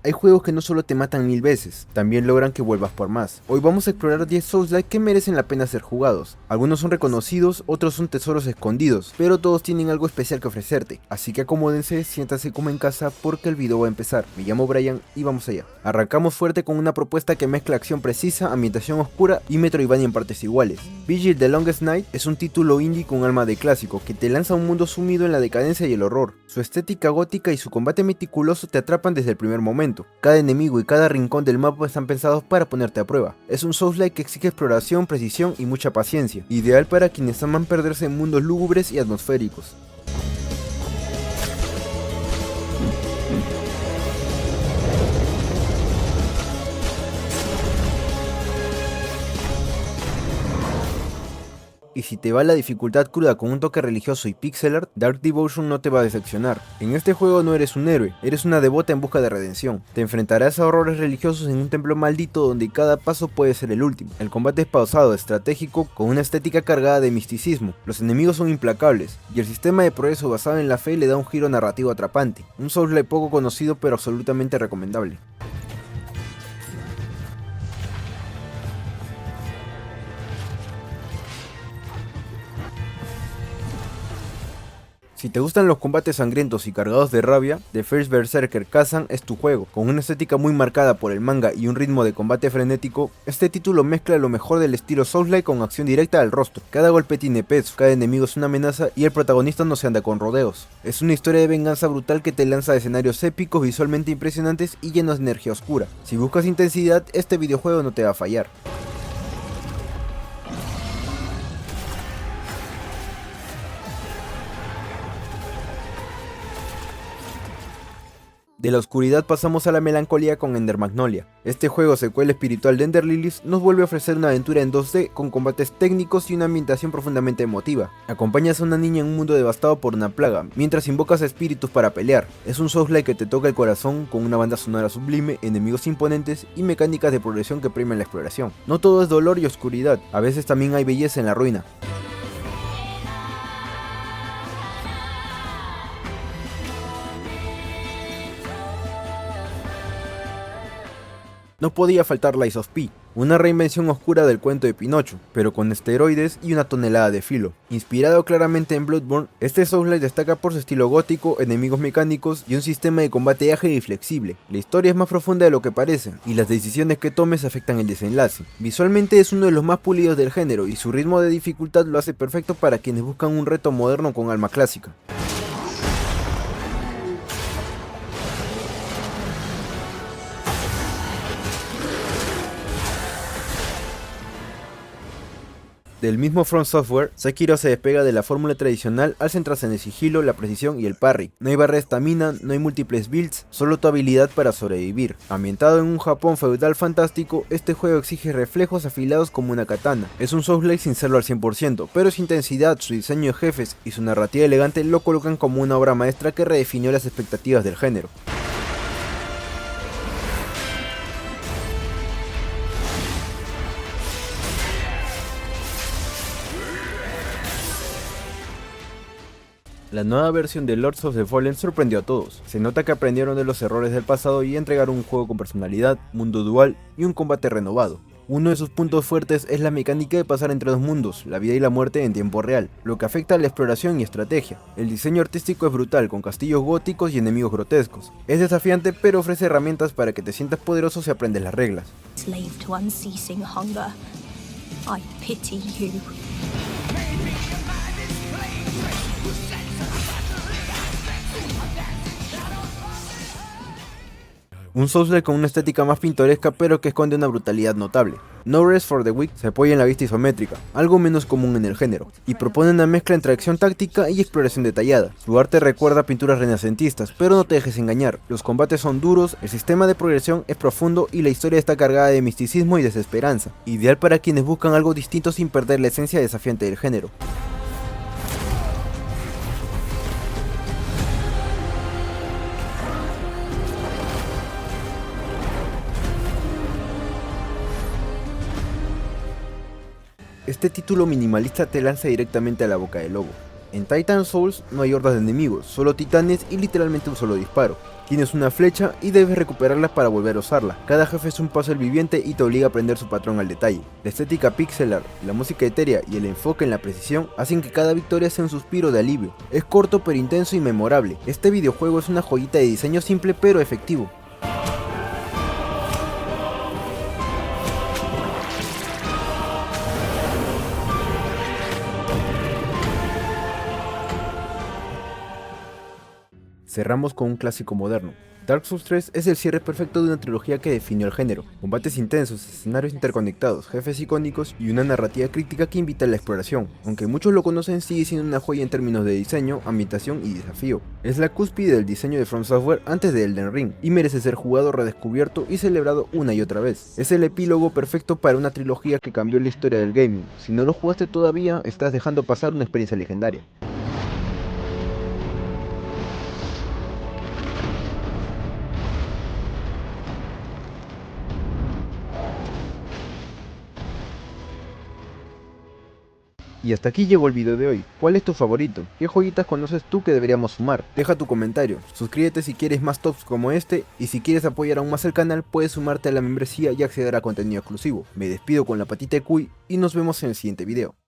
Hay juegos que no solo te matan 1000 veces, también logran que vuelvas por más. Hoy vamos a explorar 10 Souls-like que merecen la pena ser jugados. Algunos son reconocidos, otros son tesoros escondidos, pero todos tienen algo especial que ofrecerte. Así que acomódense, siéntanse como en casa porque el video va a empezar. Me llamo Brian y vamos allá. Arrancamos fuerte con una propuesta que mezcla acción precisa, ambientación oscura y Metroidvania en partes iguales. Vigil: The Longest Night es un título indie con alma de clásico que te lanza a un mundo sumido en la decadencia y el horror. Su estética gótica y su combate meticuloso te atrapan desde el primer momento. Cada enemigo y cada rincón del mapa están pensados para ponerte a prueba. Es un Souls-like que exige exploración, precisión y mucha paciencia, ideal para quienes aman perderse en mundos lúgubres y atmosféricos. Y si te va la dificultad cruda con un toque religioso y pixel art, Dark Devotion no te va a decepcionar. En este juego no eres un héroe, eres una devota en busca de redención. Te enfrentarás a horrores religiosos en un templo maldito donde cada paso puede ser el último. El combate es pausado, estratégico, con una estética cargada de misticismo. Los enemigos son implacables, y el sistema de progreso basado en la fe le da un giro narrativo atrapante. Un Souls-like poco conocido pero absolutamente recomendable. Si te gustan los combates sangrientos y cargados de rabia, The First Berserker Kazan es tu juego. Con una estética muy marcada por el manga y un ritmo de combate frenético, este título mezcla lo mejor del estilo Souls-like con acción directa al rostro. Cada golpe tiene peso, cada enemigo es una amenaza y el protagonista no se anda con rodeos. Es una historia de venganza brutal que te lanza a escenarios épicos, visualmente impresionantes y llenos de energía oscura. Si buscas intensidad, este videojuego no te va a fallar. De la oscuridad pasamos a la melancolía con Ender Magnolia. Este juego, secuela espiritual de Ender Lilies, nos vuelve a ofrecer una aventura en 2D con combates técnicos y una ambientación profundamente emotiva. Acompañas a una niña en un mundo devastado por una plaga, mientras invocas a espíritus para pelear. Es un Souls-like que te toca el corazón con una banda sonora sublime, enemigos imponentes y mecánicas de progresión que premian la exploración. No todo es dolor y oscuridad, a veces también hay belleza en la ruina. No podía faltar Lies of P, una reinvención oscura del cuento de Pinocho, pero con esteroides y una tonelada de filo. Inspirado claramente en Bloodborne, este Souls-like destaca por su estilo gótico, enemigos mecánicos y un sistema de combate ágil y flexible. La historia es más profunda de lo que parece, y las decisiones que tomes afectan el desenlace. Visualmente es uno de los más pulidos del género, y su ritmo de dificultad lo hace perfecto para quienes buscan un reto moderno con alma clásica. Del mismo From Software, Sekiro se despega de la fórmula tradicional al centrarse en el sigilo, la precisión y el parry. No hay barra de estamina, no hay múltiples builds, solo tu habilidad para sobrevivir. Ambientado en un Japón feudal fantástico, este juego exige reflejos afilados como una katana. Es un Souls-like sin serlo al 100%, pero su intensidad, su diseño de jefes y su narrativa elegante lo colocan como una obra maestra que redefinió las expectativas del género. La nueva versión de Lords of the Fallen sorprendió a todos. Se nota que aprendieron de los errores del pasado y entregaron un juego con personalidad, mundo dual y un combate renovado. Uno de sus puntos fuertes es la mecánica de pasar entre dos mundos, la vida y la muerte en tiempo real, lo que afecta a la exploración y estrategia. El diseño artístico es brutal, con castillos góticos y enemigos grotescos. Es desafiante, pero ofrece herramientas para que te sientas poderoso si aprendes las reglas. Slave to unceasing hunger. I pity you. Un Souls-like con una estética más pintoresca pero que esconde una brutalidad notable. No Rest for the Weak se apoya en la vista isométrica, algo menos común en el género, y propone una mezcla entre acción táctica y exploración detallada. Su arte recuerda a pinturas renacentistas, pero no te dejes engañar, los combates son duros, el sistema de progresión es profundo y la historia está cargada de misticismo y desesperanza, ideal para quienes buscan algo distinto sin perder la esencia desafiante del género. Este título minimalista te lanza directamente a la boca del lobo. En Titan Souls no hay hordas de enemigos, solo titanes y literalmente un solo disparo. Tienes una flecha y debes recuperarla para volver a usarla. Cada jefe es un puzzle viviente y te obliga a aprender su patrón al detalle. La estética pixel art, la música etérea y el enfoque en la precisión hacen que cada victoria sea un suspiro de alivio. Es corto pero intenso y memorable. Este videojuego es una joyita de diseño simple pero efectivo. Cerramos con un clásico moderno. Dark Souls 3 es el cierre perfecto de una trilogía que definió el género. Combates intensos, escenarios interconectados, jefes icónicos y una narrativa crítica que invita a la exploración. Aunque muchos lo conocen, sigue siendo una joya en términos de diseño, ambientación y desafío. Es la cúspide del diseño de From Software antes de Elden Ring, y merece ser jugado, redescubierto y celebrado una y otra vez. Es el epílogo perfecto para una trilogía que cambió la historia del gaming. Si no lo jugaste todavía, estás dejando pasar una experiencia legendaria. Y hasta aquí llegó el video de hoy. ¿Cuál es tu favorito? ¿Qué joyitas conoces tú que deberíamos sumar? Deja tu comentario, suscríbete si quieres más tops como este, y si quieres apoyar aún más el canal puedes sumarte a la membresía y acceder a contenido exclusivo. Me despido con la patita de Cuy y nos vemos en el siguiente video.